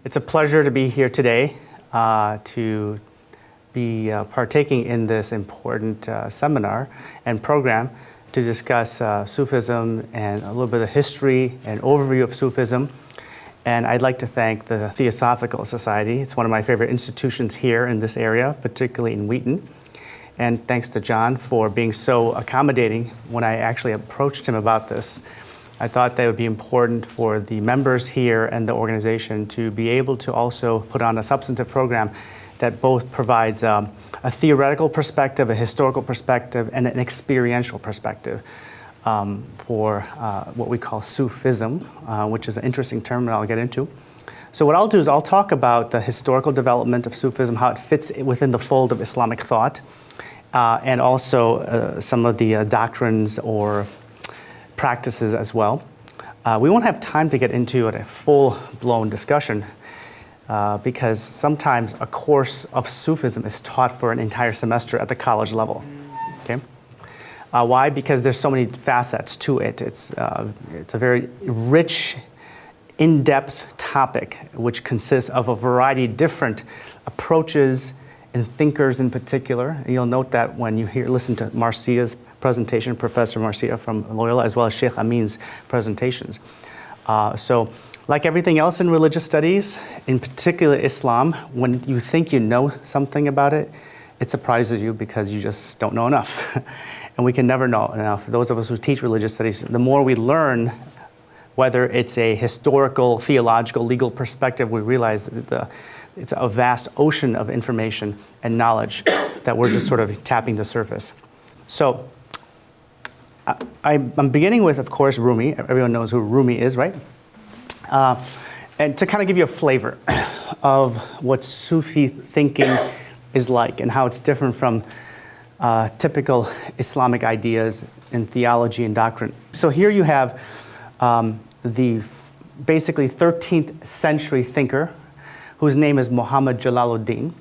It's a pleasure to be here today to be partaking in this important seminar and program to discuss Sufism and a little bit of history and overview of Sufism. And I'd like to thank the Theosophical Society. It's one of my favorite institutions here in this area, particularly in Wheaton. And thanks to John for being so accommodating when I actually approached him about this. I thought that it would be important for the members here and the organization to be able to also put on a substantive program that both provides a theoretical perspective, a historical perspective, and an experiential perspective for what we call Sufism, which is an interesting term that I'll get into. So what I'll do is I'll talk about the historical development of Sufism, how it fits within the fold of Islamic thought, and also some of the doctrines or practices as well. We won't have time to get into a full-blown discussion because sometimes a course of Sufism is taught for an entire semester at the college level. Okay? Why? Because there's so many facets to it. It's a very rich, in-depth topic which consists of a variety of different approaches and thinkers in particular. And you'll note that when you listen to Marcia's presentation, Professor Marcia from Loyola, as well as Sheikh Amin's presentations. So like everything else in religious studies, in particular Islam, when you think you know something about it, it surprises you because you just don't know enough. And we can never know enough. Those of us who teach religious studies, the more we learn, whether it's a historical, theological, legal perspective, we realize that it's a vast ocean of information and knowledge that we're just sort of tapping the surface. So I'm beginning with, of course, Rumi. Everyone knows who Rumi is, right? And to kind of give you a flavor of what Sufi thinking is like and how it's different from typical Islamic ideas in theology and doctrine. So here you have the basically 13th century thinker whose name is Muhammad Jalaluddin.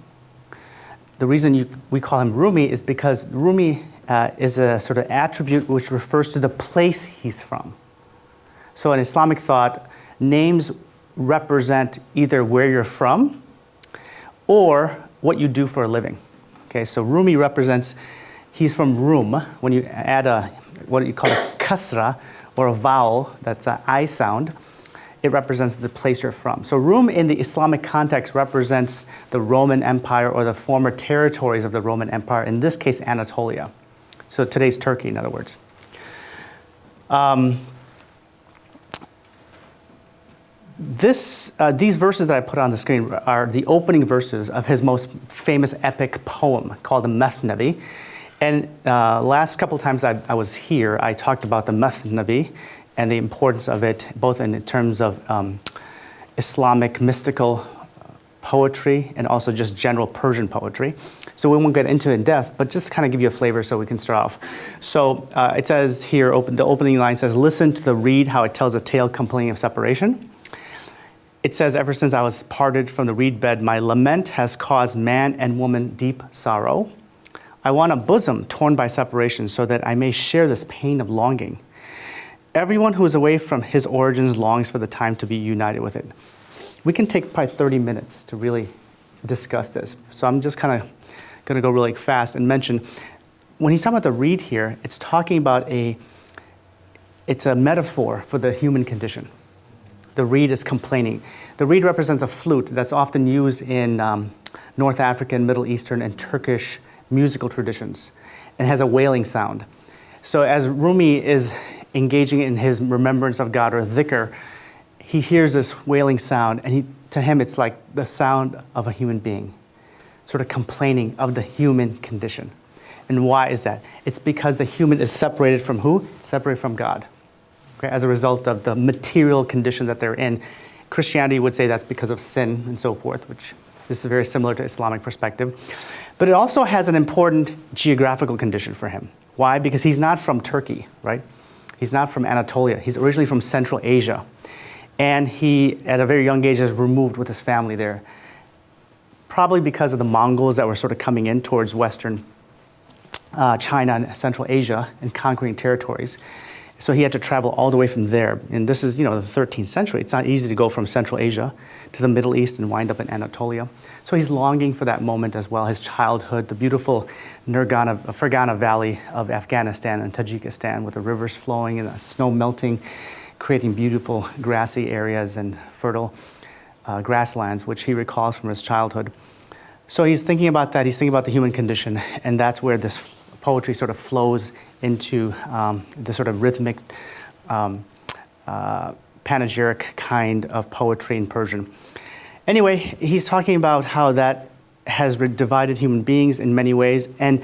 The reason we call him Rumi is because Rumi is a sort of attribute which refers to the place he's from. So in Islamic thought, names represent either where you're from or what you do for a living. Okay, so Rumi represents, he's from Rum. When you add what you call a kasra or a vowel, that's an I sound, it represents the place you're from. So Rum in the Islamic context represents the Roman Empire or the former territories of the Roman Empire, in this case Anatolia. So today's Turkey, in other words. These verses that I put on the screen are the opening verses of his most famous epic poem called the Mathnavi. And last couple of times I was here, I talked about the Mathnavi and the importance of it, both in terms of Islamic mystical poetry and also just general Persian poetry. So we won't get into it in depth, but just kind of give you a flavor so we can start off. So it says here, the opening line says, "Listen to the reed, how it tells a tale complaining of separation." It says, "Ever since I was parted from the reed bed, my lament has caused man and woman deep sorrow. I want a bosom torn by separation so that I may share this pain of longing. Everyone who is away from his origins longs for the time to be united with it." We can take probably 30 minutes to really discuss this. So I'm just kind of going to go really fast and mention, when he's talking about the reed here, it's talking about it's a metaphor for the human condition. The reed is complaining. The reed represents a flute that's often used in North African, Middle Eastern, and Turkish musical traditions, and has a wailing sound. So as Rumi is engaging in his remembrance of God or dhikr, he hears this wailing sound, and to him it's like the sound of a human being, sort of complaining of the human condition. And why is that? It's because the human is separated from who? Separated from God. Okay? As a result of the material condition that they're in. Christianity would say that's because of sin and so forth, which is very similar to Islamic perspective. But it also has an important geographical condition for him. Why? Because he's not from Turkey, right? He's not from Anatolia. He's originally from Central Asia. And he, at a very young age, is removed with his family there. Probably because of the Mongols that were sort of coming in towards Western China and Central Asia and conquering territories. So he had to travel all the way from there. And this is, the 13th century. It's not easy to go from Central Asia to the Middle East and wind up in Anatolia. So he's longing for that moment as well, his childhood, the beautiful Fergana Valley of Afghanistan and Tajikistan with the rivers flowing and the snow melting, creating beautiful grassy areas and fertile grasslands, which he recalls from his childhood. So he's thinking about that. He's thinking about the human condition, and that's where this poetry sort of flows into the sort of rhythmic, panegyric kind of poetry in Persian. Anyway, he's talking about how that has divided human beings in many ways, and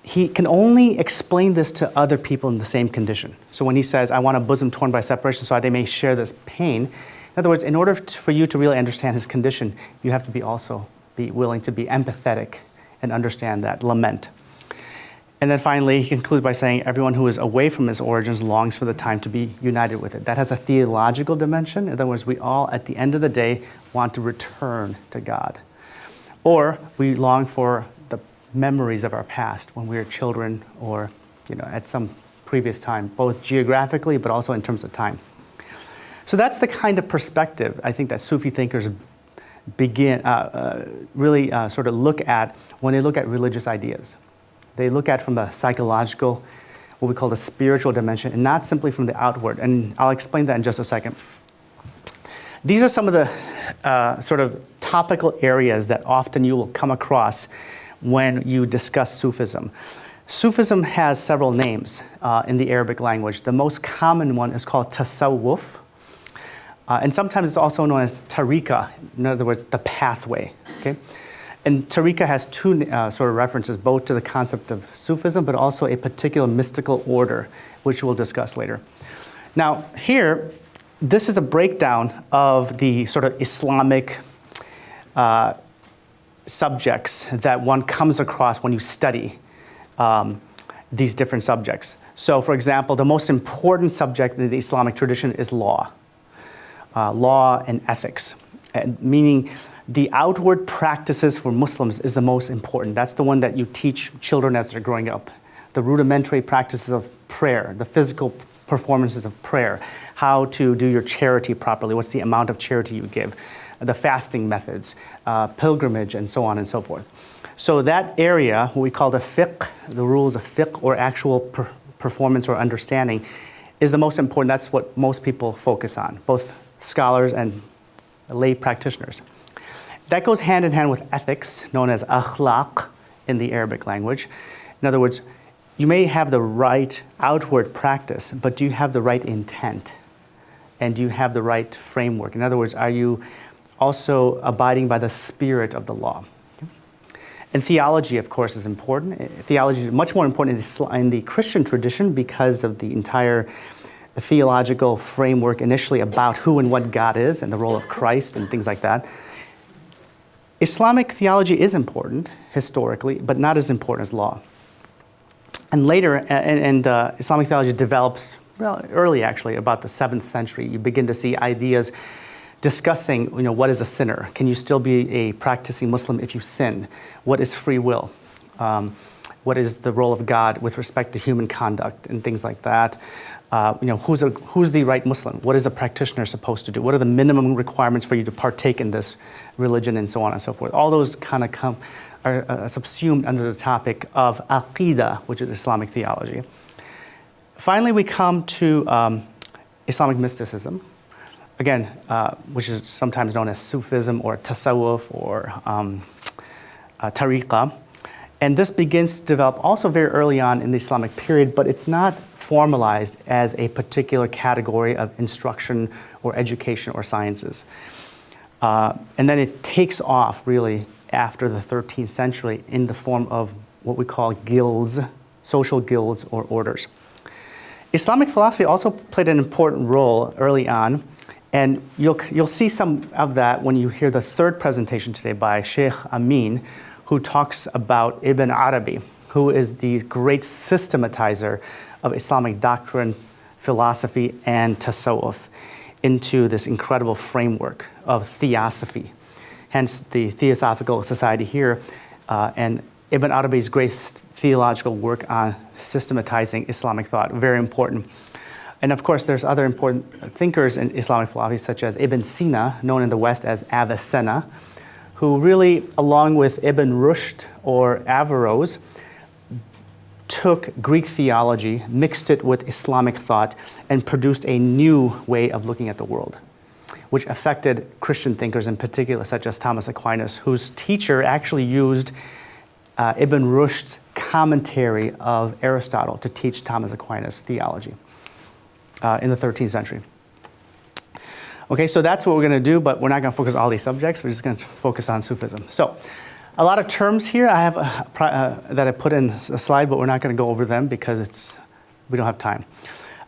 he can only explain this to other people in the same condition. So when he says, I want a bosom torn by separation so they may share this pain, in other words, in order for you to really understand his condition, you have to be willing to be empathetic and understand that lament. And then finally, he concludes by saying, everyone who is away from his origins longs for the time to be united with it. That has a theological dimension. In other words, we all, at the end of the day, want to return to God. Or we long for the memories of our past when we were children or at some previous time, both geographically but also in terms of time. So that's the kind of perspective I think that Sufi thinkers really sort of look at when they look at religious ideas. They look at from the psychological, what we call the spiritual dimension, and not simply from the outward. And I'll explain that in just a second. These are some of the sort of topical areas that often you will come across when you discuss Sufism. Sufism has several names in the Arabic language. The most common one is called tasawwuf. And sometimes it's also known as tariqa, in other words, the pathway. Okay? And tariqa has two sort of references, both to the concept of Sufism, but also a particular mystical order, which we'll discuss later. Now, here, this is a breakdown of the sort of Islamic subjects that one comes across when you study these different subjects. So, for example, the most important subject in the Islamic tradition is law. Law and ethics, meaning the outward practices for Muslims is the most important. That's the one that you teach children as they're growing up. The rudimentary practices of prayer, the physical performances of prayer, how to do your charity properly, what's the amount of charity you give, the fasting methods, pilgrimage, and so on and so forth. So that area, what we call the fiqh, the rules of fiqh or actual performance or understanding, is the most important. That's what most people focus on, both scholars and lay practitioners. That goes hand in hand with ethics, known as akhlaq in the Arabic language. In other words, you may have the right outward practice, but do you have the right intent? And do you have the right framework? In other words, are you also abiding by the spirit of the law? And theology, of course, is important. Theology is much more important in the Christian tradition because of the entire theological framework initially about who and what God is and the role of Christ and things like that. Islamic theology is important historically, but not as important as law. And later, Islamic theology develops, well, early actually, about the 7th century. You begin to see ideas discussing, what is a sinner? Can you still be a practicing Muslim if you sin? What is free will? What is the role of God with respect to human conduct and things like that? Who's the right Muslim? What is a practitioner supposed to do? What are the minimum requirements for you to partake in this religion, and so on and so forth? All those kind of are subsumed under the topic of aqidah, which is Islamic theology. Finally, we come to Islamic mysticism, again, which is sometimes known as Sufism or tasawwuf or tariqa. And this begins to develop also very early on in the Islamic period, but it's not formalized as a particular category of instruction or education or sciences. And then it takes off really after the 13th century in the form of what we call guilds, social guilds or orders. Islamic philosophy also played an important role early on, and you'll see some of that when you hear the third presentation today by Sheikh Amin, who talks about Ibn Arabi, who is the great systematizer of Islamic doctrine, philosophy, and tasawwuf into this incredible framework of theosophy. Hence the Theosophical Society here, and Ibn Arabi's great theological work on systematizing Islamic thought, very important. And of course, there's other important thinkers in Islamic philosophy, such as Ibn Sina, known in the West as Avicenna, who really, along with Ibn Rushd or Averroes, took Greek theology, mixed it with Islamic thought, and produced a new way of looking at the world, which affected Christian thinkers in particular, such as Thomas Aquinas, whose teacher actually used Ibn Rushd's commentary of Aristotle to teach Thomas Aquinas theology in the 13th century. Okay, so that's what we're going to do, but we're not going to focus on all these subjects. We're just going to focus on Sufism. So, a lot of terms here I have that I put in a slide, but we're not going to go over them because we don't have time.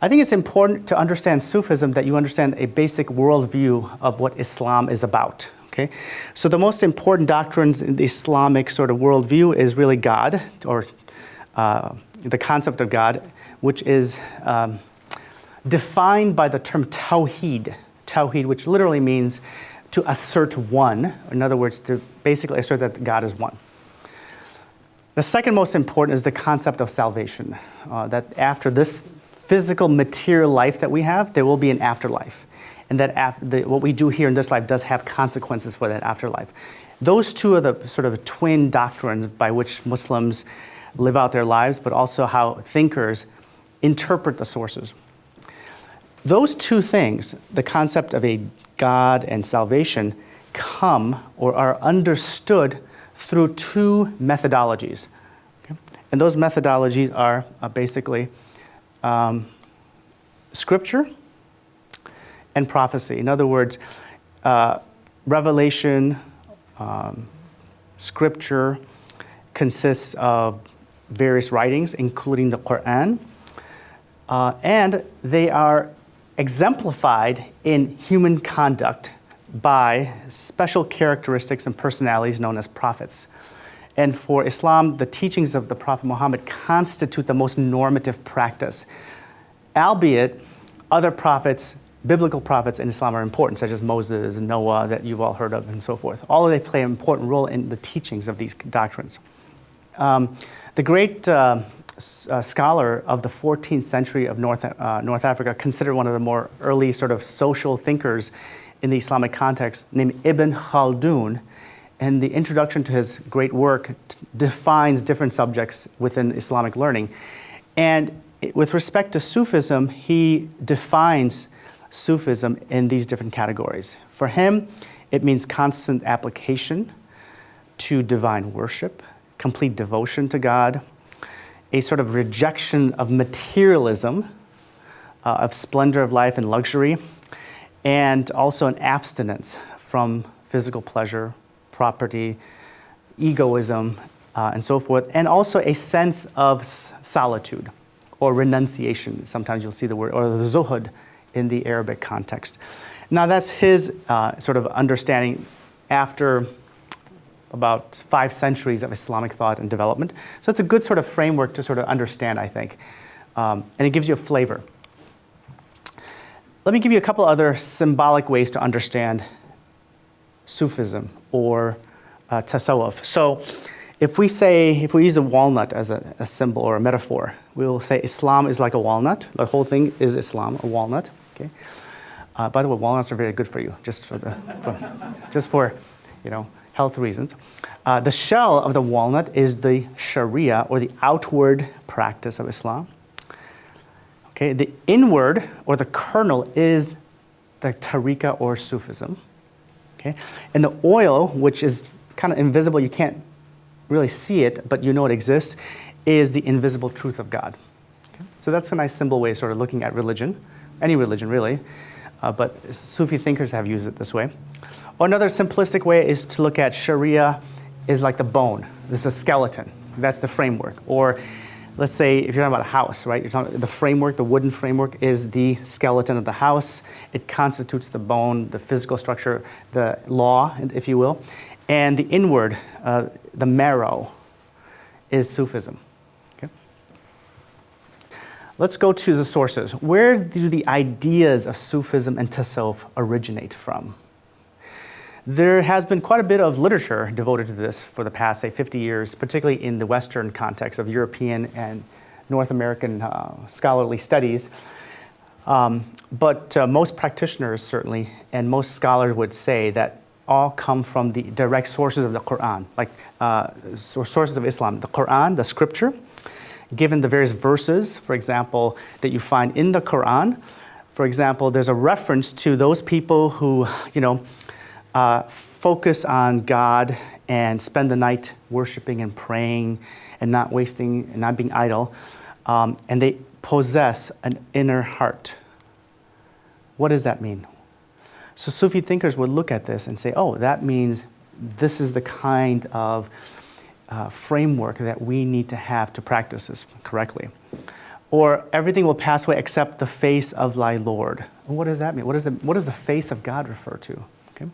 I think it's important to understand Sufism that you understand a basic worldview of what Islam is about. Okay, so the most important doctrines in the Islamic sort of worldview is really God, or the concept of God, which is defined by the term Tawheed. Tawheed, which literally means to assert one. In other words, to basically assert that God is one. The second most important is the concept of salvation, that after this physical material life that we have, there will be an afterlife. And that what we do here in this life does have consequences for that afterlife. Those two are the sort of twin doctrines by which Muslims live out their lives, but also how thinkers interpret the sources. Those two things, the concept of a God and salvation, come or are understood through two methodologies. Okay? And those methodologies are basically scripture and prophecy. In other words, revelation, scripture consists of various writings, including the Quran, and they are exemplified in human conduct by special characteristics and personalities known as prophets. And for Islam, the teachings of the Prophet Muhammad constitute the most normative practice, albeit other prophets, biblical prophets in Islam are important, such as Moses, Noah, that you've all heard of, and so forth. All of they play an important role in the teachings of these doctrines. The great scholar of the 14th century of North Africa, considered one of the more early sort of social thinkers in the Islamic context, named Ibn Khaldun, and the introduction to his great work defines different subjects within Islamic learning. And with respect to Sufism, he defines Sufism in these different categories. For him, it means constant application to divine worship, complete devotion to God, a sort of rejection of materialism, of splendor of life and luxury, and also an abstinence from physical pleasure, property, egoism, and so forth, and also a sense of solitude or renunciation. Sometimes you'll see the word, or the zuhud in the Arabic context. Now that's his sort of understanding after about 5 centuries of Islamic thought and development. So it's a good sort of framework to sort of understand, I think. And it gives you a flavor. Let me give you a couple other symbolic ways to understand Sufism or Tasawwuf. So if we use a walnut as a symbol or a metaphor, we will say Islam is like a walnut. The whole thing is Islam, a walnut. Okay. By the way, walnuts are very good for you, just for health reasons. The shell of the walnut is the Sharia, or the outward practice of Islam. Okay, the inward, or the kernel, is the tariqah or Sufism. Okay, and the oil, which is kind of invisible, you can't really see it, but you know it exists, is the invisible truth of God. Okay? So that's a nice simple way of sort of looking at religion, any religion really, but Sufi thinkers have used it this way. Or another simplistic way is to look at Sharia is like the bone. This is a skeleton. That's the framework. Or let's say if you're talking about a house, right? You're talking the framework, the wooden framework is the skeleton of the house. It constitutes the bone, the physical structure, the law, if you will. And the inward, the marrow, is Sufism. Okay? Let's go to the sources. Where do the ideas of Sufism and Tasawwuf originate from? There has been quite a bit of literature devoted to this for the past, say, 50 years, particularly in the Western context of European and North American scholarly studies. But most practitioners certainly, and most scholars would say that all come from the direct sources of the Quran, like sources of Islam. The Quran, the scripture, given the various verses, for example, that you find in the Quran. For example, there's a reference to those people who, focus on God and spend the night worshiping and praying and not wasting and not being idle, and they possess an inner heart. What does that mean? So Sufi thinkers would look at this and say, oh, that means this is the kind of framework that we need to have to practice this correctly. Or everything will pass away except the face of thy Lord. What does that mean? What does the face of God refer to? Okay.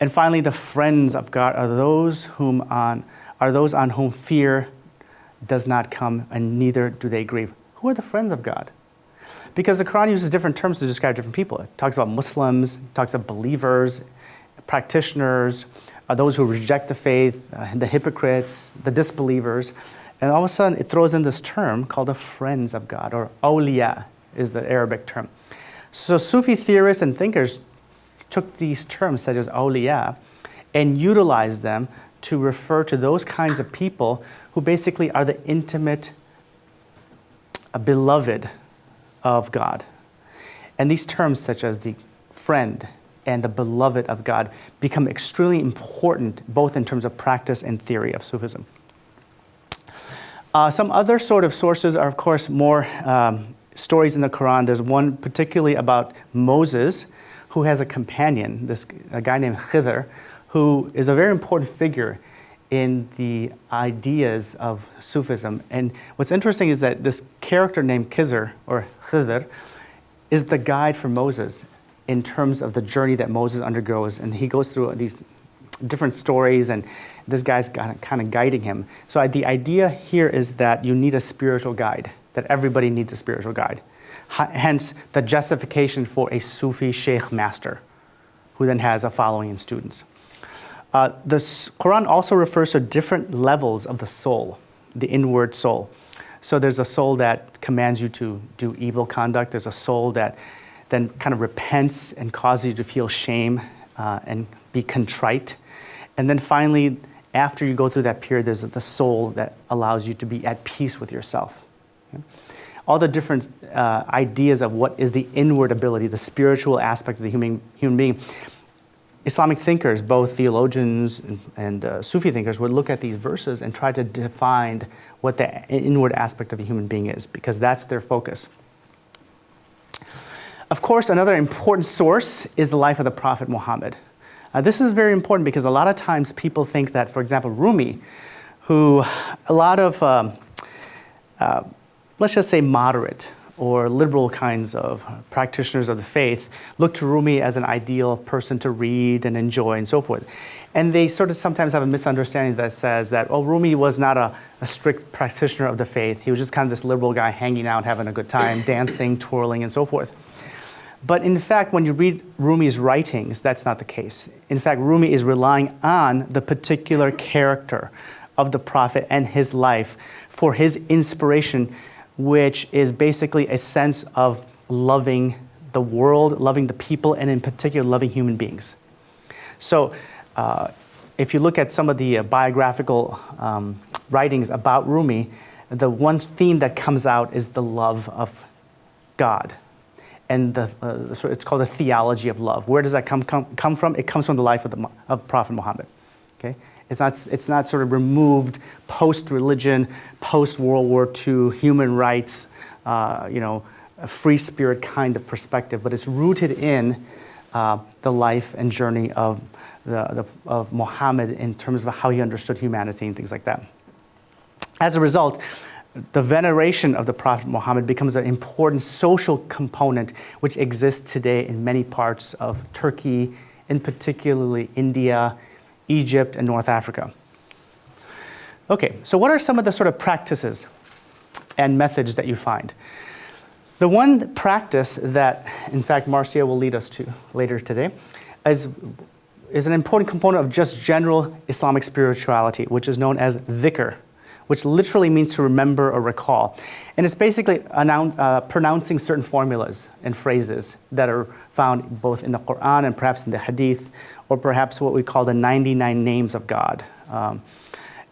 And finally, the friends of God are those on whom fear does not come, and neither do they grieve. Who are the friends of God? Because the Quran uses different terms to describe different people. It talks about Muslims, it talks about believers, practitioners, those who reject the faith, the hypocrites, the disbelievers. And all of a sudden, it throws in this term called the friends of God, or awliya is the Arabic term. So Sufi theorists and thinkers took these terms, such as awliya, and utilized them to refer to those kinds of people who basically are the intimate beloved of God. And these terms, such as the friend and the beloved of God, become extremely important both in terms of practice and theory of Sufism. Some other sort of sources are, of course, more stories in the Quran. There's one particularly about Moses, who has a companion, a guy named Khidr, who is a very important figure in the ideas of Sufism. And what's interesting is that this character named Khidr, or Khidr, is the guide for Moses in terms of the journey that Moses undergoes. And he goes through these different stories, and this guy's kind of guiding him. So the idea here is that you need a spiritual guide, that everybody needs a spiritual guide. Hence, the justification for a Sufi sheikh master, who then has a following and students. The Quran also refers to different levels of the soul, the inward soul. So there's a soul that commands you to do evil conduct. There's a soul that then kind of repents and causes you to feel shame and be contrite. And then finally, after you go through that period, there's the soul that allows you to be at peace with yourself. Okay? All the different ideas of what is the inward ability, the spiritual aspect of the human being. Islamic thinkers, both theologians and Sufi thinkers, would look at these verses and try to define what the inward aspect of a human being is, because that's their focus. Of course, another important source is the life of the Prophet Muhammad. This is very important because a lot of times people think that, for example, Rumi, who a lot of, let's just say moderate or liberal kinds of practitioners of the faith, look to Rumi as an ideal person to read and enjoy and so forth. And they sort of sometimes have a misunderstanding that says that, oh, Rumi was not a strict practitioner of the faith. He was just kind of this liberal guy hanging out, having a good time, dancing, twirling, and so forth. But in fact, when you read Rumi's writings, that's not the case. In fact, Rumi is relying on the particular character of the Prophet and his life for his inspiration, which is basically a sense of loving the world, loving the people, and in particular, loving human beings. So if you look at some of the biographical writings about Rumi, the one theme that comes out is the love of God. And it's called the theology of love. Where does that come from? It comes from the life of Prophet Muhammad. Okay? It's not sort of removed post-religion, post-World War II, human rights, a free spirit kind of perspective, but it's rooted in the life and journey of Muhammad in terms of how he understood humanity and things like that. As a result, the veneration of the Prophet Muhammad becomes an important social component which exists today in many parts of Turkey, in particularly India, Egypt, and North Africa. Okay, so what are some of the sort of practices and methods that you find? The one practice that, in fact, Marcia will lead us to later today is an important component of just general Islamic spirituality, which is known as dhikr, which literally means to remember or recall. And it's basically pronouncing certain formulas and phrases that are found both in the Quran and perhaps in the Hadith, or perhaps what we call the 99 names of God.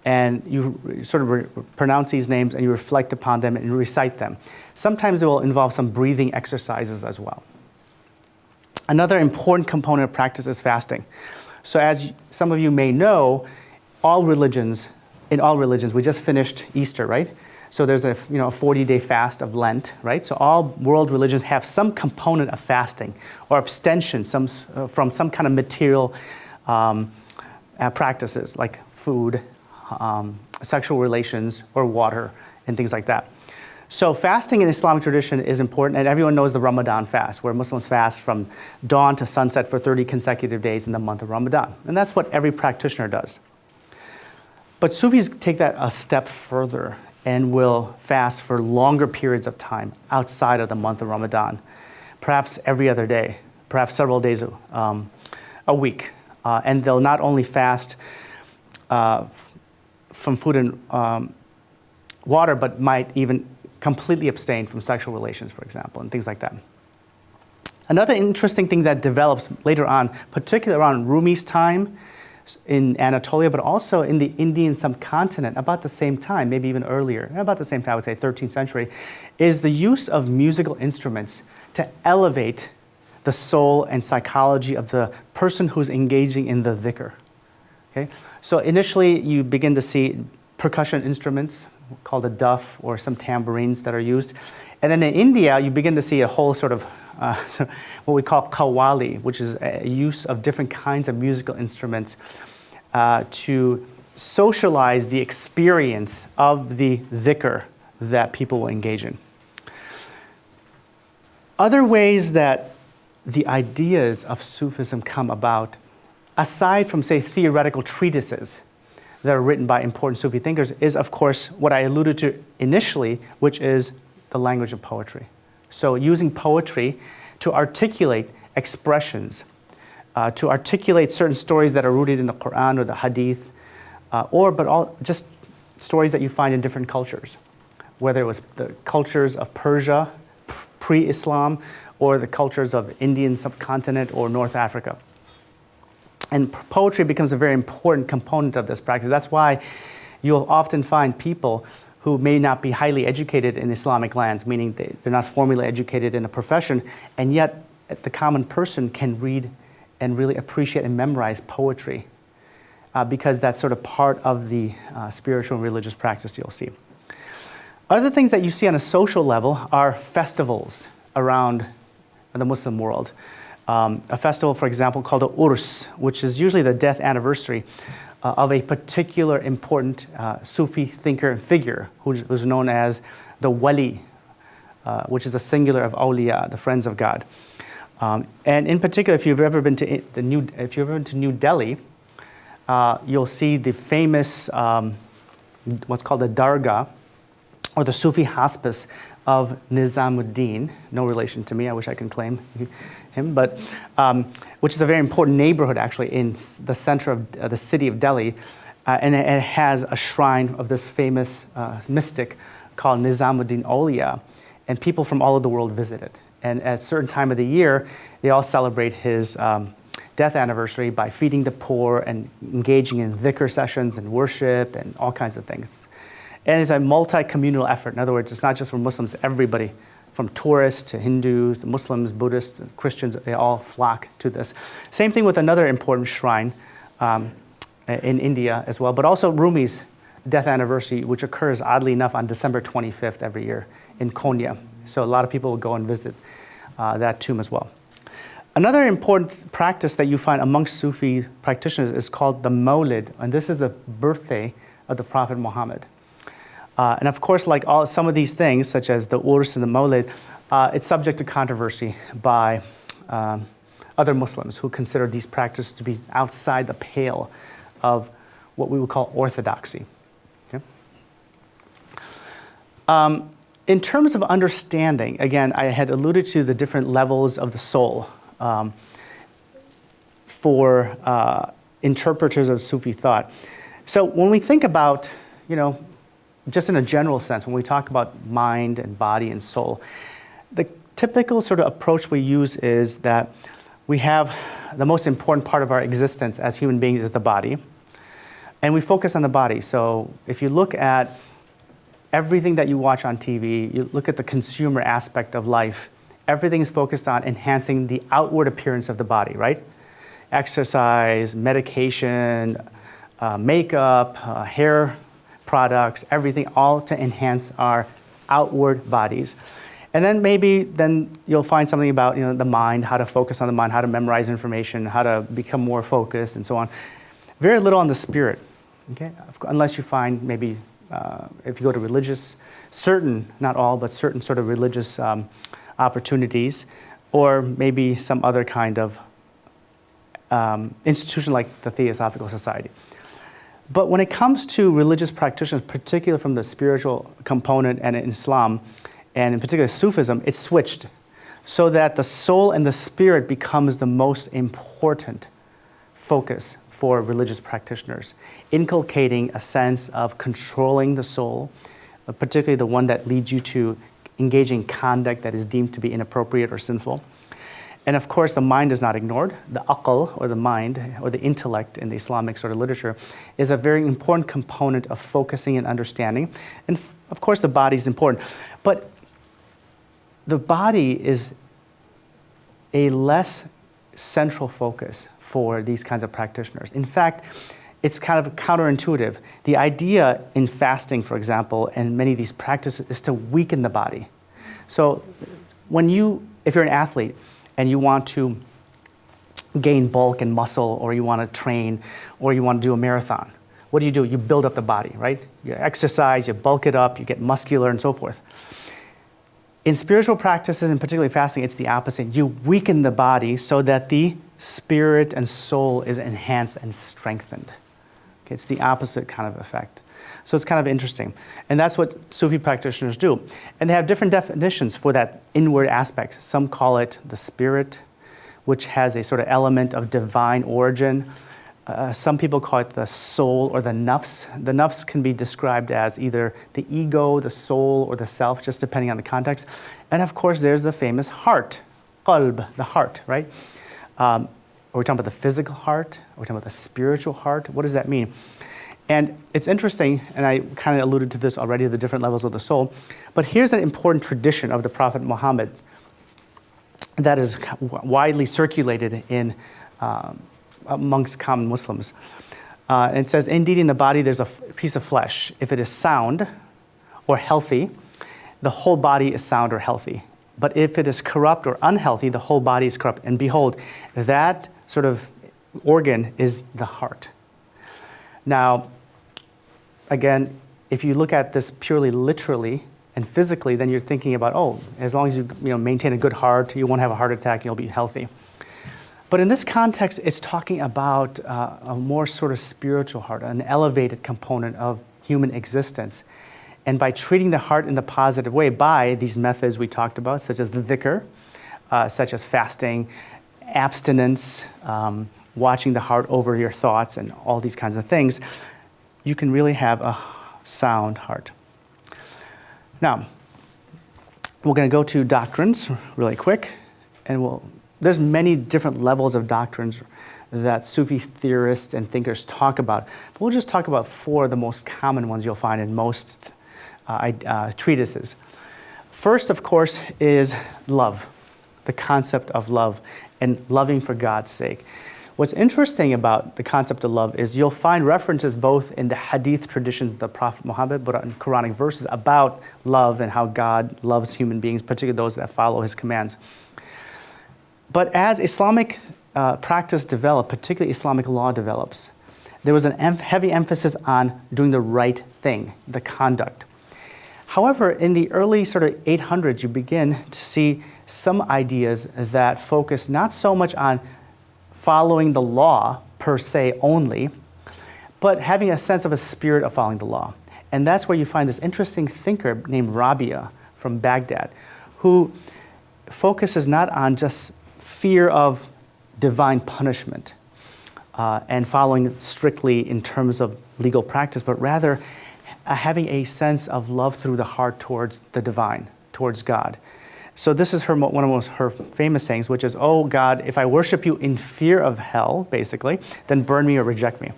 And you sort of pronounce these names and you reflect upon them and you recite them. Sometimes it will involve some breathing exercises as well. Another important component of practice is fasting. So as some of you may know, in all religions, we just finished Easter, right? So there's a 40-day fast of Lent, right? So all world religions have some component of fasting or abstention from some kind of material practices like food, sexual relations, or water, and things like that. So fasting in Islamic tradition is important, and everyone knows the Ramadan fast, where Muslims fast from dawn to sunset for 30 consecutive days in the month of Ramadan. And that's what every practitioner does. But Sufis take that a step further and will fast for longer periods of time outside of the month of Ramadan, perhaps every other day, perhaps several days a week. And they'll not only fast from food and water, but might even completely abstain from sexual relations, for example, and things like that. Another interesting thing that develops later on, particularly around Rumi's time in Anatolia, but also in the Indian subcontinent about the same time, maybe even earlier, about the same time, I would say 13th century, is the use of musical instruments to elevate the soul and psychology of the person who's engaging in the dhikr. Okay? So initially, you begin to see percussion instruments called a duff or some tambourines that are used. And then in India, you begin to see a whole sort of what we call qawwali, which is a use of different kinds of musical instruments to socialize the experience of the dhikr that people will engage in. Other ways that the ideas of Sufism come about, aside from, say, theoretical treatises that are written by important Sufi thinkers, is, of course, what I alluded to initially, which is the language of poetry. So using poetry to articulate expressions, to articulate certain stories that are rooted in the Quran or the Hadith, just stories that you find in different cultures, whether it was the cultures of Persia, pre-Islam, or the cultures of Indian subcontinent or North Africa. And poetry becomes a very important component of this practice. That's why you'll often find people who may not be highly educated in Islamic lands, meaning they're not formally educated in a profession, and yet the common person can read and really appreciate and memorize poetry because that's sort of part of the spiritual and religious practice you'll see. Other things that you see on a social level are festivals around the Muslim world. A festival, for example, called the Urs, which is usually the death anniversary of a particular important Sufi thinker and figure who's known as the Wali, which is a singular of awliya, the friends of God. And in particular, if you've ever been to New Delhi, you'll see the famous what's called the Dargah, or the Sufi hospice of Nizamuddin, no relation to me, I wish I could claim him, but which is a very important neighborhood actually in the center of the city of Delhi, and it has a shrine of this famous mystic called Nizamuddin Awliya, and people from all over the world visit it. And at a certain time of the year, they all celebrate his death anniversary by feeding the poor and engaging in dhikr sessions and worship and all kinds of things. And it's a multi-communal effort. In other words, it's not just for Muslims, everybody, from tourists to Hindus, Muslims, Buddhists, Christians, they all flock to this. Same thing with another important shrine in India as well, but also Rumi's death anniversary, which occurs, oddly enough, on December 25th every year in Konya. So a lot of people will go and visit that tomb as well. Another important practice that you find amongst Sufi practitioners is called the Mawlid, and this is the birthday of the Prophet Muhammad. And of course, like some of these things, such as the Urs and the Mawlid, it's subject to controversy by other Muslims who consider these practices to be outside the pale of what we would call orthodoxy. Okay? In terms of understanding, again, I had alluded to the different levels of the soul for interpreters of Sufi thought. So when we think about, just in a general sense, when we talk about mind and body and soul, the typical sort of approach we use is that we have the most important part of our existence as human beings is the body, and we focus on the body. So if you look at everything that you watch on TV, you look at the consumer aspect of life, everything is focused on enhancing the outward appearance of the body, right? Exercise, medication, makeup, hair products, everything, all to enhance our outward bodies. And then maybe you'll find something about the mind, how to focus on the mind, how to memorize information, how to become more focused, and so on. Very little on the spirit, okay? Unless you find maybe, if you go to religious, certain, not all, but certain sort of religious opportunities, or maybe some other kind of institution like the Theosophical Society. But when it comes to religious practitioners, particularly from the spiritual component and in Islam, and in particular Sufism, it's switched so that the soul and the spirit becomes the most important focus for religious practitioners, inculcating a sense of controlling the soul, particularly the one that leads you to engaging in conduct that is deemed to be inappropriate or sinful. And of course, the mind is not ignored. The aql, or the mind, or the intellect in the Islamic sort of literature, is a very important component of focusing and understanding. And of course, the body is important. But the body is a less central focus for these kinds of practitioners. In fact, it's kind of counterintuitive. The idea in fasting, for example, and many of these practices is to weaken the body. So if you're an athlete, and you want to gain bulk and muscle, or you want to train, or you want to do a marathon, what do? You build up the body, right? You exercise, you bulk it up, you get muscular, and so forth. In spiritual practices, and particularly fasting, it's the opposite. You weaken the body so that the spirit and soul is enhanced and strengthened. Okay, it's the opposite kind of effect. So it's kind of interesting. And that's what Sufi practitioners do. And they have different definitions for that inward aspect. Some call it the spirit, which has a sort of element of divine origin. Some people call it the soul or the nafs. The nafs can be described as either the ego, the soul, or the self, just depending on the context. And of course, there's the famous heart, qalb, the heart, right? Are we talking about the physical heart? Are we talking about the spiritual heart? What does that mean? And it's interesting, and I kind of alluded to this already, the different levels of the soul, but here's an important tradition of the Prophet Muhammad that is widely circulated in amongst common Muslims. And it says, indeed in the body there's a piece of flesh. If it is sound or healthy, the whole body is sound or healthy. But if it is corrupt or unhealthy, the whole body is corrupt. And behold, that sort of organ is the heart. Now, again, if you look at this purely literally and physically, then you're thinking about, as long as you maintain a good heart, you won't have a heart attack, you'll be healthy. But in this context, it's talking about a more sort of spiritual heart, an elevated component of human existence. And by treating the heart in the positive way by these methods we talked about, such as the dhikr, such as fasting, abstinence, watching the heart over your thoughts, and all these kinds of things, you can really have a sound heart. Now, we're going to go to doctrines really quick, and there's many different levels of doctrines that Sufi theorists and thinkers talk about. But we'll just talk about 4 of the most common ones you'll find in most treatises. First, of course, is love, the concept of love, and loving for God's sake. What's interesting about the concept of love is you'll find references both in the hadith traditions of the Prophet Muhammad, but in Quranic verses about love and how God loves human beings, particularly those that follow his commands. But as Islamic practice developed, particularly Islamic law develops, there was a heavy emphasis on doing the right thing, the conduct. However, in the early sort of 800s, you begin to see some ideas that focus not so much on following the law per se only, but having a sense of a spirit of following the law. And that's where you find this interesting thinker named Rabia from Baghdad, who focuses not on just fear of divine punishment and following strictly in terms of legal practice, but rather having a sense of love through the heart towards the divine, towards God. So this is one of her famous sayings, which is, "Oh God, if I worship you in fear of hell, basically, then burn me or reject me.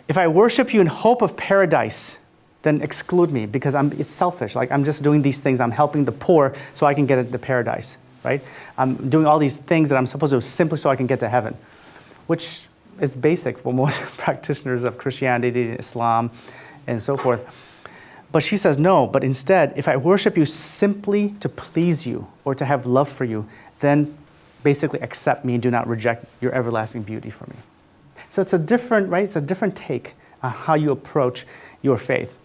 If I worship you in hope of paradise, then exclude me, because it's selfish. Like, I'm just doing these things. I'm helping the poor so I can get into paradise, right? I'm doing all these things that I'm supposed to do simply so I can get to heaven," which is basic for most practitioners of Christianity, Islam, and so forth. But she says, no, but instead, if I worship you simply to please you or to have love for you, then basically accept me and do not reject your everlasting beauty for me. So it's a different, right? It's a different take on how you approach your faith.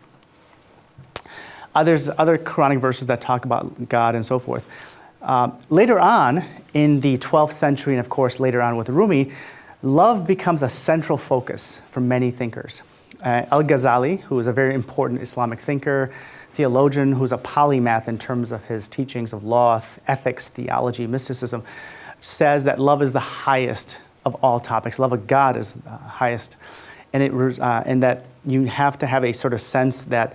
There's other Quranic verses that talk about God and so forth. Later on, in the 12th century, and of course later on with Rumi, love becomes a central focus for many thinkers. Al-Ghazali, who is a very important Islamic thinker, theologian, who's a polymath in terms of his teachings of law, ethics, theology, mysticism, says that love is the highest of all topics. Love of God is the highest. And that you have to have a sort of sense that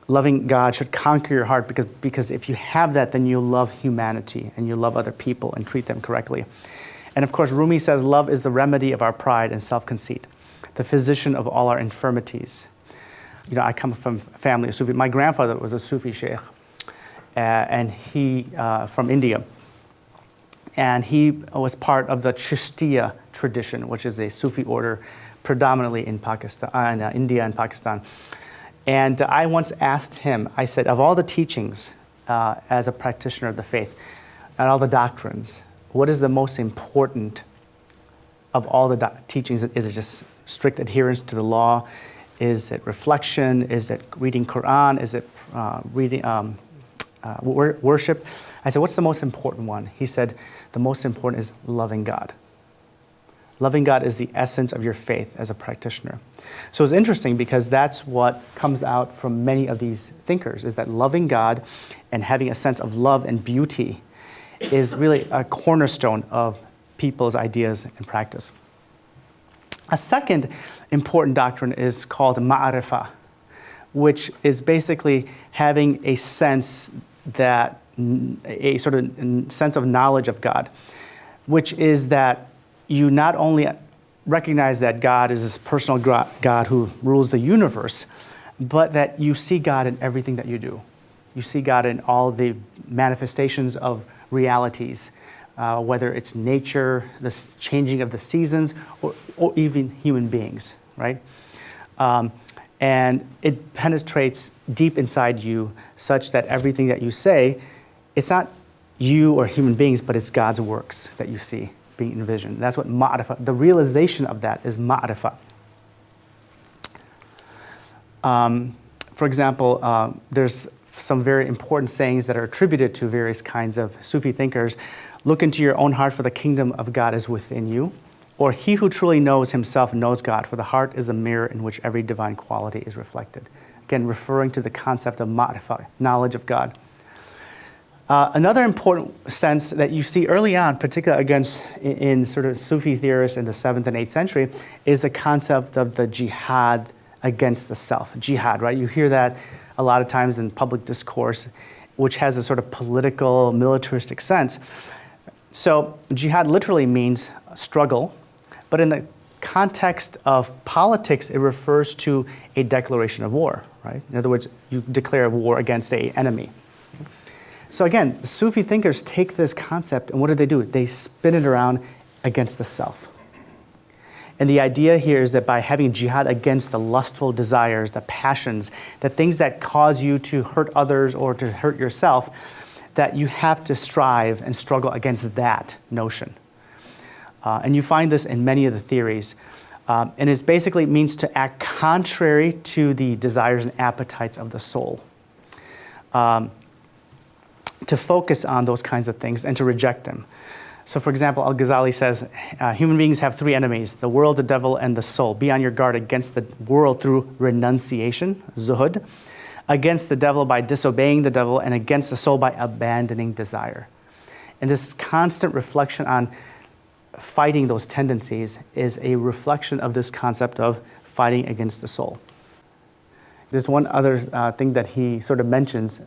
loving God should conquer your heart, because if you have that, then you love humanity and you love other people and treat them correctly. And of course, Rumi says love is the remedy of our pride and self-conceit, the physician of all our infirmities. You know, I come from a family of Sufi. My grandfather was a Sufi sheikh, and he from India. And he was part of the Chishtiya tradition, which is a Sufi order predominantly in Pakistan, India and Pakistan. And I once asked him, I said, of all the teachings as a practitioner of the faith and all the doctrines, what is the most important of all the teachings? Is it just strict adherence to the law? Is it reflection? Is it reading Quran? Is it reading worship? I said, what's the most important one? He said, the most important is loving God. Loving God is the essence of your faith as a practitioner. So it's interesting because that's what comes out from many of these thinkers, is that loving God and having a sense of love and beauty is really a cornerstone of people's ideas and practice. A second important doctrine is called ma'arifah, which is basically having a sense that, a sort of sense of knowledge of God, which is that you not only recognize that God is this personal God who rules the universe, but that you see God in everything that you do. You see God in all the manifestations of realities, whether it's nature, the changing of the seasons, or even human beings, right? And it penetrates deep inside you such that everything that you say, it's not you or human beings, but it's God's works that you see being envisioned. That's what ma'rifah, the realization of that is ma'rifah. For example, there's some very important sayings that are attributed to various kinds of Sufi thinkers. Look into your own heart, for the kingdom of God is within you. Or he who truly knows himself knows God, for the heart is a mirror in which every divine quality is reflected. Again, referring to the concept of ma'rifah, knowledge of God. Another important sense that you see early on, particularly in sort of Sufi theorists in the 7th and 8th century, is the concept of the jihad against the self. Jihad, right? You hear that a lot of times in public discourse, which has a sort of political, militaristic sense. So jihad literally means struggle, but in the context of politics, it refers to a declaration of war, right? In other words, you declare war against an enemy. So again, the Sufi thinkers take this concept and what do? They spin it around against the self. And the idea here is that by having jihad against the lustful desires, the passions, the things that cause you to hurt others or to hurt yourself, that you have to strive and struggle against that notion. And you find this in many of the theories. And it basically means to act contrary to the desires and appetites of the soul. To focus on those kinds of things and to reject them. So for example, Al-Ghazali says, human beings have three enemies, the world, the devil, and the soul. Be on your guard against the world through renunciation, zuhud, against the devil by disobeying the devil, and against the soul by abandoning desire. And this constant reflection on fighting those tendencies is a reflection of this concept of fighting against the soul. There's one other thing that he sort of mentions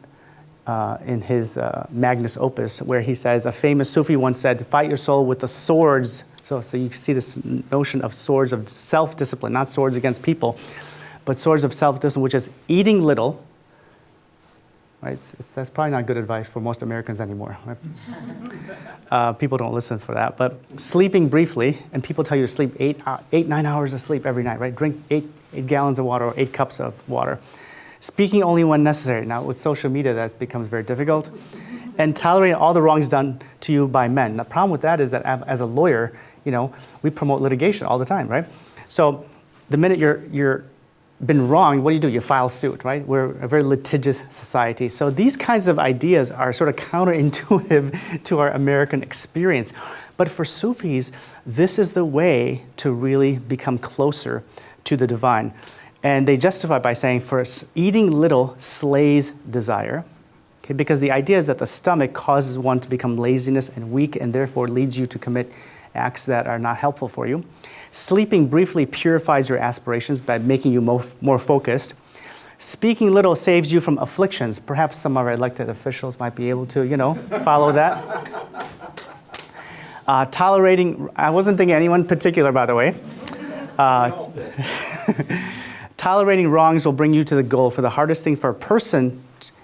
in his magnus opus, where he says, a famous Sufi once said, fight your soul with the swords. So you see this notion of swords of self-discipline, not swords against people, but swords of self-discipline, which is eating little. Right? That's probably not good advice for most Americans anymore. Right? People don't listen for that. But sleeping briefly, and people tell you to sleep 9 hours of sleep every night, right? Drink 8 gallons of water or 8 cups of water. Speaking only when necessary. Now, with social media, that becomes very difficult. And tolerating all the wrongs done to you by men. The problem with that is that as a lawyer, we promote litigation all the time, right? So the minute you're been wronged, what do? You file suit, right? We're a very litigious society. So these kinds of ideas are sort of counterintuitive to our American experience. But for Sufis, this is the way to really become closer to the divine. And they justify by saying, for eating little slays desire. Okay? Because the idea is that the stomach causes one to become laziness and weak, and therefore leads you to commit acts that are not helpful for you. Sleeping briefly purifies your aspirations by making you more focused. Speaking little saves you from afflictions. Perhaps some of our elected officials might be able to, follow that. Tolerating, I wasn't thinking anyone particular, by the way. Tolerating wrongs will bring you to the goal. For the hardest thing for a person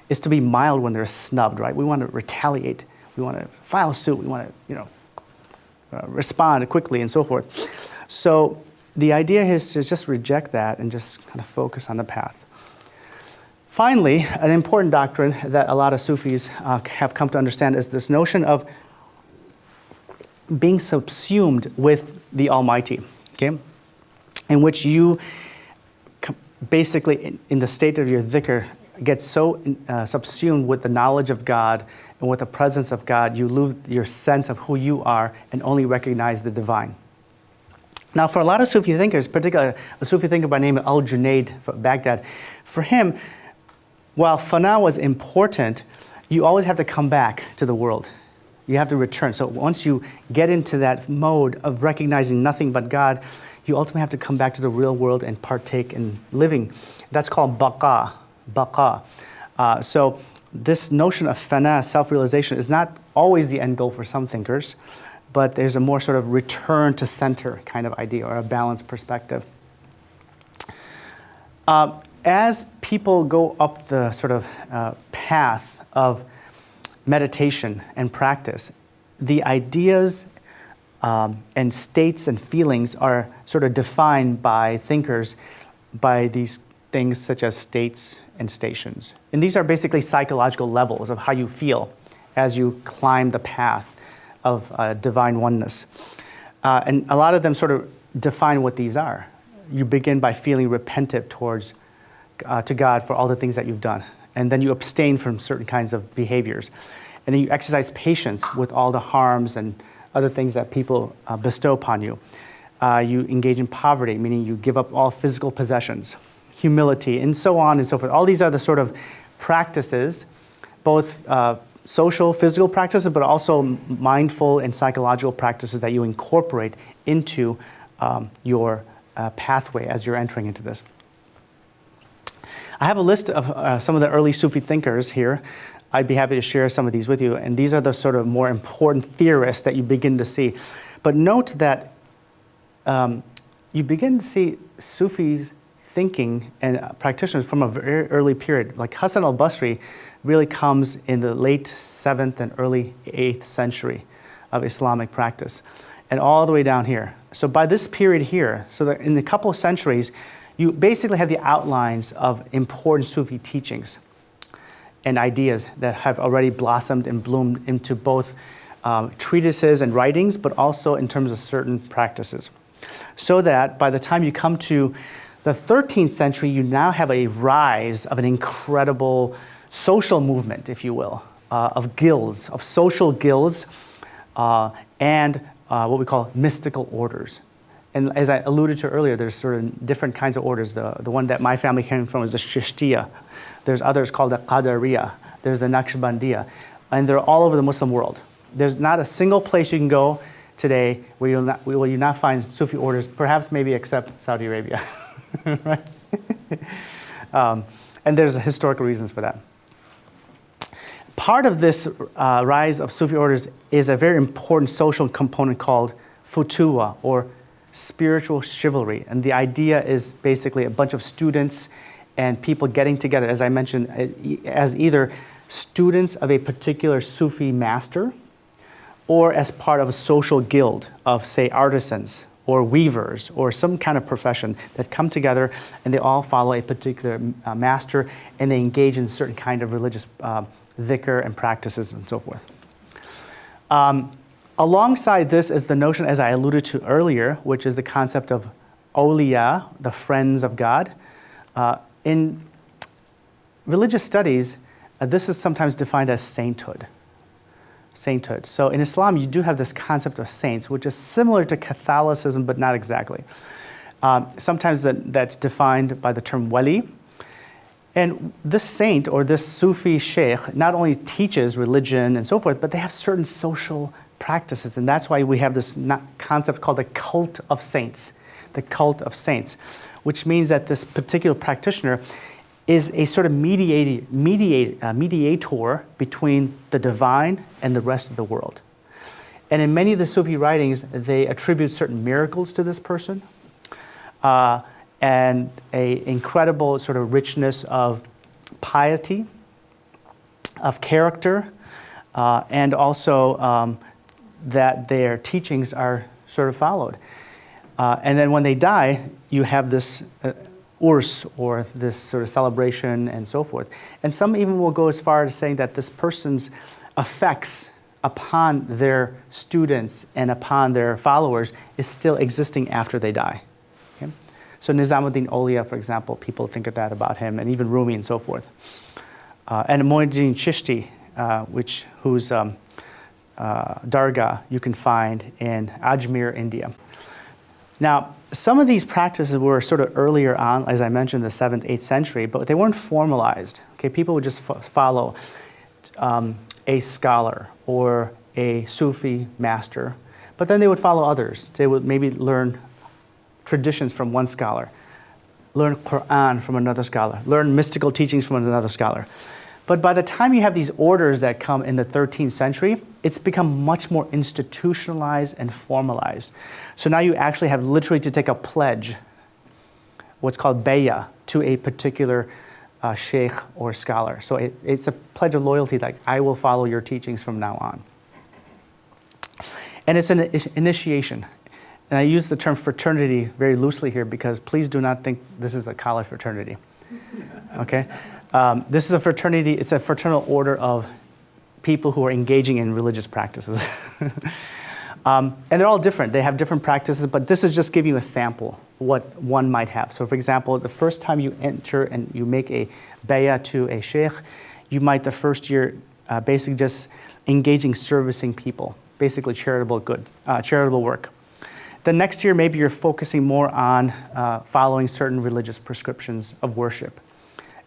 is to be mild when they're snubbed, right? We want to retaliate. We want to file suit. We want to, respond quickly and so forth. So the idea is to just reject that and just kind of focus on the path. Finally, an important doctrine that a lot of Sufis have come to understand is this notion of being subsumed with the Almighty, okay? In which you basically, in the state of your dhikr, get so subsumed with the knowledge of God and with the presence of God, you lose your sense of who you are and only recognize the divine. Now, for a lot of Sufi thinkers, particularly a Sufi thinker by the name of Al-Junaid from Baghdad, for him, while fana was important, you always have to come back to the world. You have to return. So once you get into that mode of recognizing nothing but God, you ultimately have to come back to the real world and partake in living. That's called baqa. So this notion of fana, self-realization, is not always the end goal for some thinkers, but there's a more sort of return to center kind of idea, or a balanced perspective. As people go up the sort of path of meditation and practice, the ideas and states and feelings are sort of defined by thinkers by these things such as states and stations. And these are basically psychological levels of how you feel as you climb the path of divine oneness. And a lot of them sort of define what these are. You begin by feeling repentant towards to God for all the things that you've done. And then you abstain from certain kinds of behaviors. And then you exercise patience with all the harms and other things that people bestow upon you. You engage in poverty, meaning you give up all physical possessions, humility, and so on and so forth. All these are the sort of practices, both social, physical practices, but also mindful and psychological practices that you incorporate into your pathway as you're entering into this. I have a list of some of the early Sufi thinkers here. I'd be happy to share some of these with you, and these are the sort of more important theorists that you begin to see. But note that you begin to see Sufis thinking and practitioners from a very early period. Like Hassan al-Basri really comes in the late 7th and early 8th century of Islamic practice, and all the way down here. So by this period here, so that in a couple of centuries, you basically have the outlines of important Sufi teachings and ideas that have already blossomed and bloomed into both treatises and writings, but also in terms of certain practices. So that by the time you come to the 13th century, you now have a rise of an incredible social movement, if you will, of guilds, of social guilds, and what we call mystical orders. And as I alluded to earlier, there's sort of different kinds of orders. The one that my family came from is the Chishtiya. There's others called the Qadariya. There's the Naqshbandiya. And they're all over the Muslim world. There's not a single place you can go today where you'll not find Sufi orders, perhaps maybe except Saudi Arabia. Right? And there's historical reasons for that. Part of this rise of Sufi orders is a very important social component called futuwa, or spiritual chivalry. And the idea is basically a bunch of students and people getting together, as I mentioned, as either students of a particular Sufi master or as part of a social guild of, say, artisans or weavers or some kind of profession that come together and they all follow a particular master and they engage in certain kind of religious dhikr and practices and so forth. Alongside this is the notion, as I alluded to earlier, which is the concept of awliya, the friends of God. In religious studies, this is sometimes defined as sainthood. Sainthood. So in Islam, you do have this concept of saints, which is similar to Catholicism, but not exactly. Sometimes that's defined by the term wali. And this saint or this Sufi sheikh not only teaches religion and so forth, but they have certain social practices. And that's why we have this concept called the cult of saints. The cult of saints, which means that this particular practitioner is a sort of mediator between the divine and the rest of the world. And in many of the Sufi writings, they attribute certain miracles to this person and an incredible sort of richness of piety, of character, and also that their teachings are sort of followed. And then when they die, you have this urs, or this sort of celebration and so forth. And some even will go as far as saying that this person's effects upon their students and upon their followers is still existing after they die. Okay? So Nizamuddin Auliya, for example, people think of that about him, and even Rumi and so forth. And Muhyiddin Chishti, whose dargah you can find in Ajmer, India. Now, some of these practices were sort of earlier on, as I mentioned, the 7th, 8th century, but they weren't formalized. Okay, people would just follow a scholar or a Sufi master, but then they would follow others. They would maybe learn traditions from one scholar, learn Quran from another scholar, learn mystical teachings from another scholar. But by the time you have these orders that come in the 13th century, it's become much more institutionalized and formalized. So now you actually have literally to take a pledge, what's called bay'ah, to a particular sheikh or scholar. So it's a pledge of loyalty, like I will follow your teachings from now on. And it's an initiation. And I use the term fraternity very loosely here because please do not think this is a college fraternity. Okay? This is a fraternity, it's a fraternal order of people who are engaging in religious practices. And they're all different. They have different practices, but this is just giving you a sample what one might have. So for example, the first time you enter and you make a bay'ah to a sheikh, you might the first year basically just engaging servicing people, basically charitable work. The next year, maybe you're focusing more on following certain religious prescriptions of worship.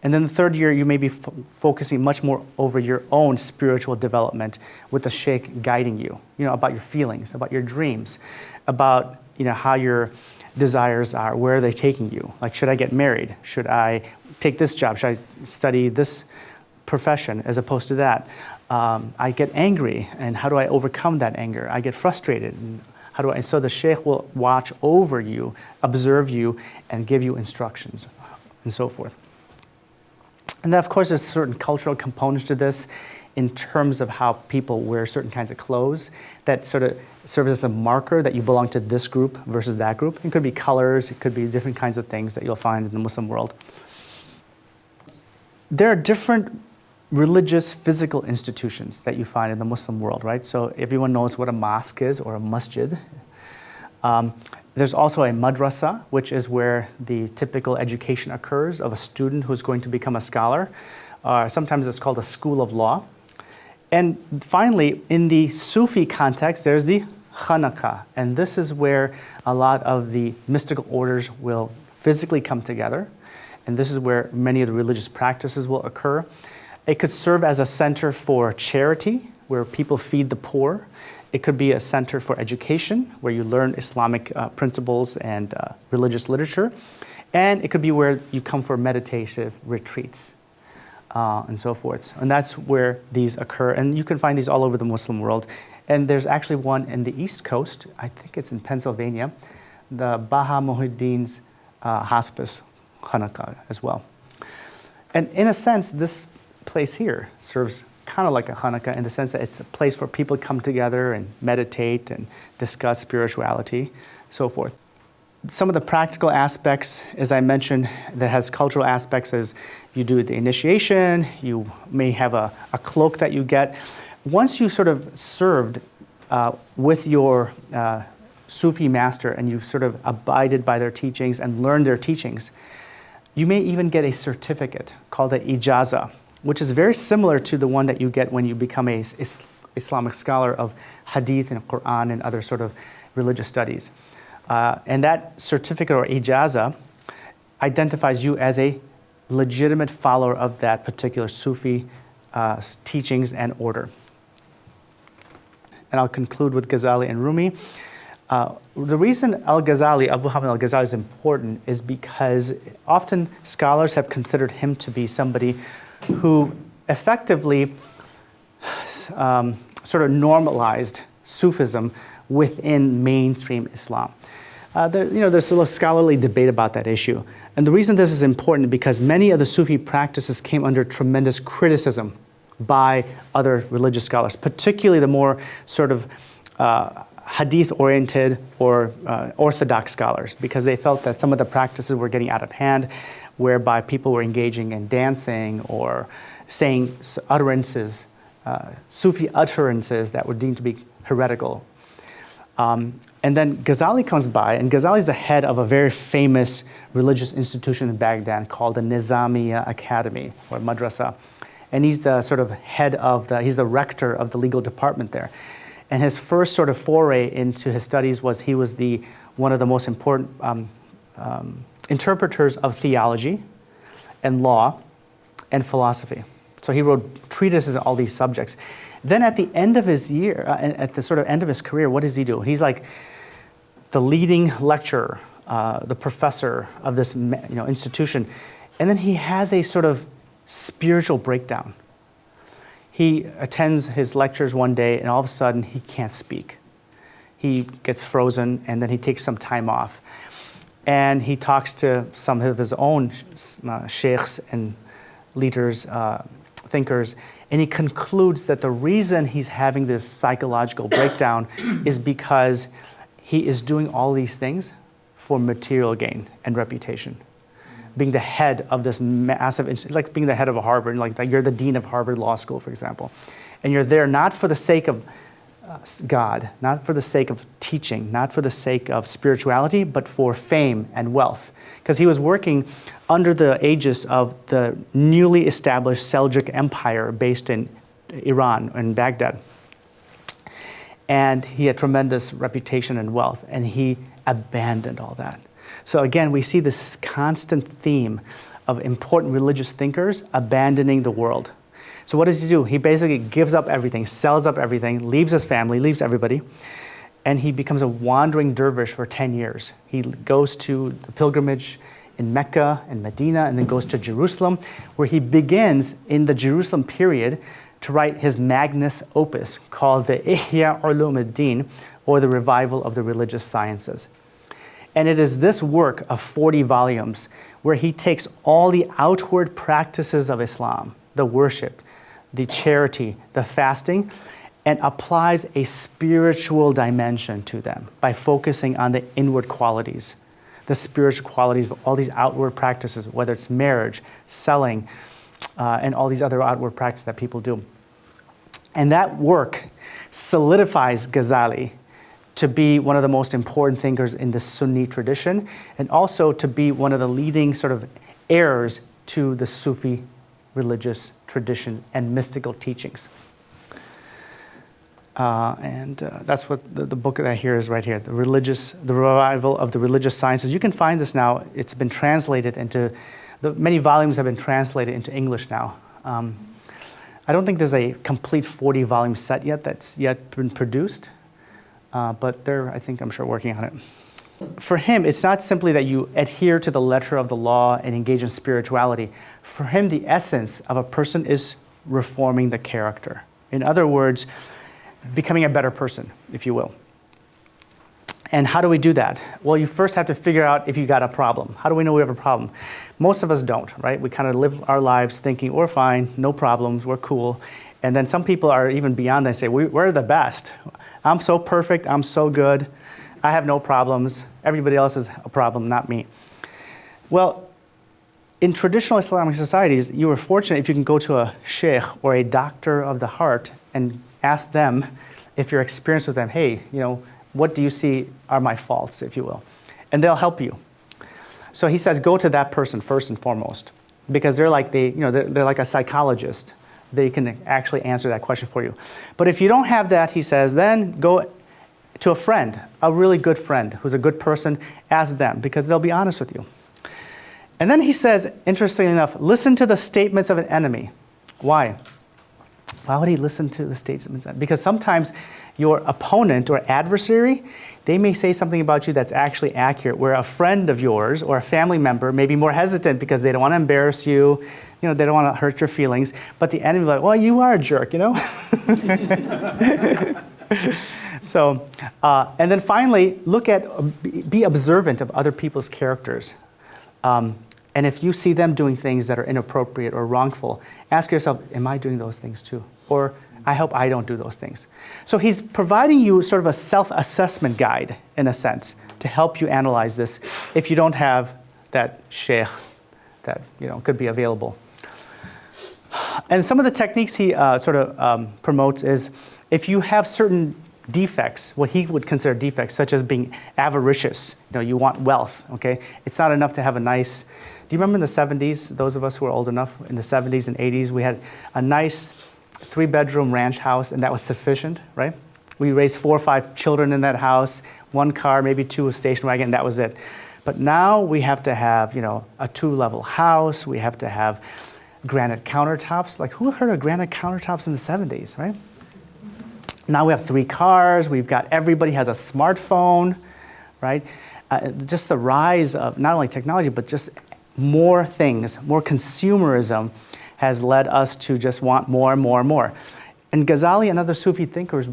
And then the third year, you may be focusing much more over your own spiritual development with the sheikh guiding you, about your feelings, about your dreams, about, how your desires are, where are they taking you? Like, should I get married? Should I take this job? Should I study this profession as opposed to that? I get angry, and how do I overcome that anger? I get frustrated, and and so the sheikh will watch over you, observe you, and give you instructions, and so forth. And then, of course, there's certain cultural components to this in terms of how people wear certain kinds of clothes that sort of serves as a marker that you belong to this group versus that group. It could be colors, it could be different kinds of things that you'll find in the Muslim world. There are different religious physical institutions that you find in the Muslim world, right? So everyone knows what a mosque is or a masjid. There's also a madrasa, which is where the typical education occurs of a student who's going to become a scholar. Sometimes it's called a school of law. And finally, in the Sufi context, there's the khanaqah. And this is where a lot of the mystical orders will physically come together. And this is where many of the religious practices will occur. It could serve as a center for charity, where people feed the poor. It could be a center for education, where you learn Islamic principles and religious literature. And it could be where you come for meditative retreats and so forth. And that's where these occur. And you can find these all over the Muslim world. And there's actually one in the East Coast, I think it's in Pennsylvania, the Baha Muhyiddin's Hospice Hanukkah as well. And in a sense, this place here serves kind of like a Hanukkah in the sense that it's a place where people come together and meditate and discuss spirituality, so forth. Some of the practical aspects, as I mentioned, that has cultural aspects is you do the initiation, you may have a cloak that you get. Once you've sort of served with your Sufi master and you've sort of abided by their teachings and learned their teachings, you may even get a certificate called an ijaza, which is very similar to the one that you get when you become a Islamic scholar of hadith and Quran and other sort of religious studies. And that certificate or ijaza identifies you as a legitimate follower of that particular Sufi teachings and order. And I'll conclude with Ghazali and Rumi. The reason Al-Ghazali, Abu Hamid Al-Ghazali is important is because often scholars have considered him to be somebody who effectively sort of normalized Sufism within mainstream Islam. There's a little scholarly debate about that issue. And the reason this is important is because many of the Sufi practices came under tremendous criticism by other religious scholars, particularly the more sort of hadith-oriented or orthodox scholars, because they felt that some of the practices were getting out of hand, whereby people were engaging in dancing or saying utterances, Sufi utterances that were deemed to be heretical. And then Ghazali comes by, and Ghazali is the head of a very famous religious institution in Baghdad called the Nizamiya Academy, or Madrasa. And he's the sort of head of he's the rector of the legal department there. And his first sort of foray into his studies was he was one of the most important interpreters of theology and law and philosophy. So he wrote treatises on all these subjects. Then at the end of his year, at the sort of end of his career, what does he do? He's like the leading lecturer, the professor of this institution. And then he has a sort of spiritual breakdown. He attends his lectures one day, and all of a sudden, he can't speak. He gets frozen, and then he takes some time off. And he talks to some of his own shaykhs and leaders, thinkers, and he concludes that the reason he's having this psychological breakdown is because he is doing all these things for material gain and reputation. Being the head of this massive institution, like being the head of a Harvard, like you're the dean of Harvard Law School, for example. And you're there not for the sake of God, not for the sake of teaching, not for the sake of spirituality, but for fame and wealth. Because he was working under the aegis of the newly established Seljuk Empire based in Iran, in Baghdad. And he had tremendous reputation and wealth, and he abandoned all that. So again, we see this constant theme of important religious thinkers abandoning the world. So what does he do? He basically gives up everything, sells up everything, leaves his family, leaves everybody, and he becomes a wandering dervish for 10 years. He goes to the pilgrimage in Mecca and Medina, and then goes to Jerusalem, where he begins in the Jerusalem period to write his magnus opus called the Ihya Ulumuddin, or the Revival of the Religious Sciences. And it is this work of 40 volumes where he takes all the outward practices of Islam, the worship, the charity, the fasting, and applies a spiritual dimension to them by focusing on the inward qualities, the spiritual qualities of all these outward practices, whether it's marriage, selling, and all these other outward practices that people do. And that work solidifies Ghazali to be one of the most important thinkers in the Sunni tradition, and also to be one of the leading sort of heirs to the Sufi religious tradition and mystical teachings. That's what the book that I hear is right here, the Revival of the Religious Sciences. You can find this now. It's been translated into, many volumes have been translated into English now. I don't think there's a complete 40-volume set yet that's yet been produced. But they're, I'm sure, working on it. For him, it's not simply that you adhere to the letter of the law and engage in spirituality. For him, the essence of a person is reforming the character. In other words, becoming a better person, if you will. And how do we do that? Well, you first have to figure out if you got a problem. How do we know we have a problem? Most of us don't, right? We kind of live our lives thinking, we're fine, no problems, we're cool. And then some people are even beyond that and say, we're the best. I'm so perfect, I'm so good, I have no problems. Everybody else is a problem, not me. Well, in traditional Islamic societies, you are fortunate if you can go to a shaykh or a doctor of the heart and ask them, if you're experienced with them, hey, what do you see are my faults, if you will? And they'll help you. So he says, go to that person first and foremost, because they're like they're like a psychologist. They can actually answer that question for you. But if you don't have that, he says, then go to a friend, a really good friend who's a good person, ask them, because they'll be honest with you. And then he says, interestingly enough, listen to the statements of an enemy. Why? Why would he listen to the statements? Because sometimes your opponent or adversary, they may say something about you that's actually accurate, where a friend of yours or a family member may be more hesitant because they don't want to embarrass you, they don't want to hurt your feelings, but the enemy is like, well, you are a jerk, So, and then finally, be observant of other people's characters. And if you see them doing things that are inappropriate or wrongful, ask yourself, am I doing those things too? Or I hope I don't do those things. So he's providing you sort of a self-assessment guide, in a sense, to help you analyze this if you don't have that shaykh that could be available. And some of the techniques he promotes is, if you have certain defects, what he would consider defects, such as being avaricious, you want wealth, okay? It's not enough to have a nice, do you remember in the 70s, those of us who are old enough, in the 70s and 80s, we had a nice 3-bedroom ranch house, and that was sufficient, right? We raised 4 or 5 children in that house, 1 car, maybe 2 a station wagon, and that was it. But now we have to have, a 2-level house, we have to have granite countertops. Like, who heard of granite countertops in the 70s, right? Now we have 3 cars, everybody has a smartphone, right? Just the rise of not only technology, but just more things, more consumerism has led us to just want more and more and more. And Ghazali and other Sufi thinkers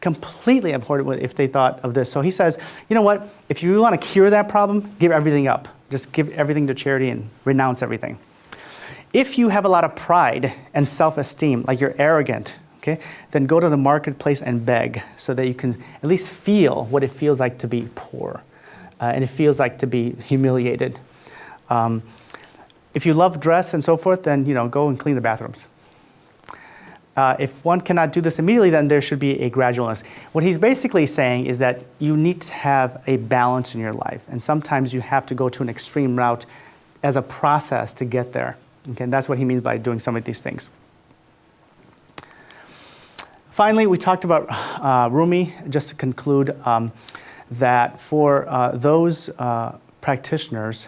completely abhorred if they thought of this. So he says, you know what, if you want to cure that problem, give everything up. Just give everything to charity and renounce everything. If you have a lot of pride and self-esteem, like you're arrogant, okay, then go to the marketplace and beg so that you can at least feel what it feels like to be poor and it feels like to be humiliated. If you love dress and so forth, then go and clean the bathrooms. If one cannot do this immediately, then there should be a gradualness. What he's basically saying is that you need to have a balance in your life, and sometimes you have to go to an extreme route as a process to get there. Okay, and that's what he means by doing some of these things. Finally, we talked about Rumi, just to conclude, that for those practitioners,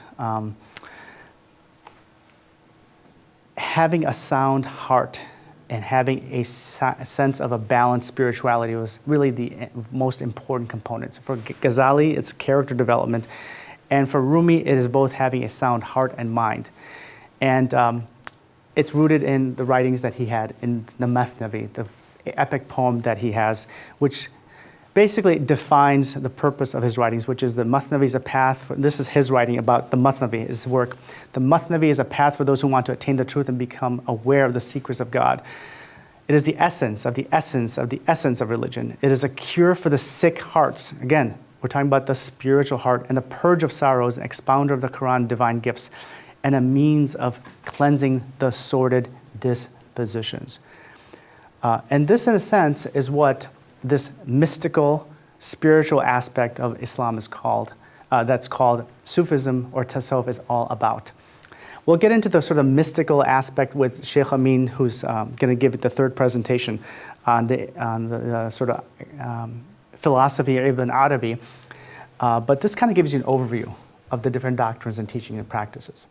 having a sound heart and having a sense of a balanced spirituality was really the most important components. For Ghazali, it's character development, and for Rumi, it is both having a sound heart and mind. And it's rooted in the writings that he had in the Mathnavi, the epic poem that he has, which basically defines the purpose of his writings, which is the Mathnavi is a path. This is his writing about the Mathnavi, his work. The Mathnavi is a path for those who want to attain the truth and become aware of the secrets of God. It is the essence of the essence of the essence of religion. It is a cure for the sick hearts. Again, we're talking about the spiritual heart, and the purge of sorrows, an expounder of the Quran, divine gifts, and a means of cleansing the sordid dispositions. And this, in a sense, is what this mystical, spiritual aspect of Islam is called, that's called Sufism or Tasawwuf, is all about. We'll get into the sort of mystical aspect with Sheikh Amin, who's going to give it the 3rd presentation on the sort of philosophy of Ibn Arabi. But this kind of gives you an overview of the different doctrines and teaching and practices.